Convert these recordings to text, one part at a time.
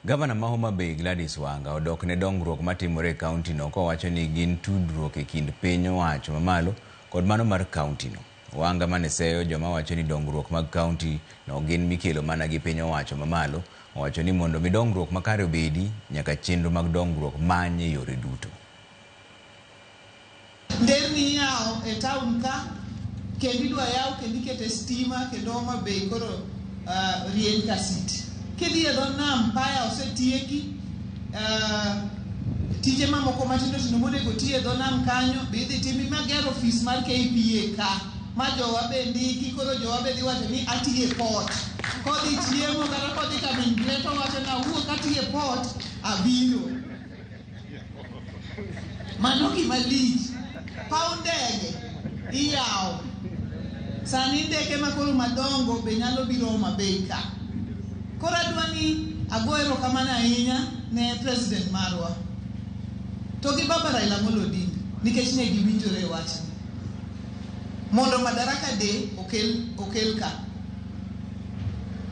Gavana ma Homa Bay Gladys Wanga odok ne dongruok matimore kaunti no kowacho ni gin tudruok e kind piny owacho mamalo kod mano mar kaunti no. Wanga mane seyo joma wacho ni dongruok mag kaunti no gin mikelo mana gi piny owacho mamalo, owacho ni mondo mi dongruok makare obedi nyaka chenro mag dongruok manye yore duto. Nderni yao e town ka kendi dwa yao kendi kete stima kendo Homa Bay koro rien kasit. Kedi e don nam paya osetieki tije mamoko matindo tindo monego tie don nam kanyo bidhi timi mager office mar KPA ka ma jowa bendiki koro jowa bedhi wacho ni atiye port kodhi chiemo kata kodhi kaminleto wacho na wuok atiye port abiro mano gima lich paw ndege iyawo sani ndeke makoro madongo be nyalo biro Homa Bay ka. Koro adwani agoero kamana ahinya ne president marwa to gi baba Raila Amolo Odinga nikech ne giwinjore wach mondo Madaraka Day okel ka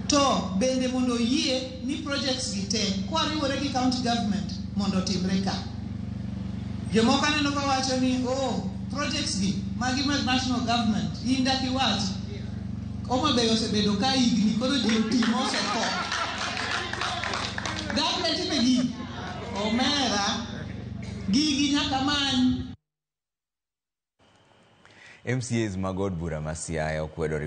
to bende mondo yie ni projects gi te kwariwore gi county government mondo timre ka. Jomoko aneno ka wacho ni projects gi magi mag national government inda ki wach Homa Bay osebedo ka higni koro ji otimo oseko. Government be gi omera gigi nyaka many. MCAs mag od bura ma Siaya okwedo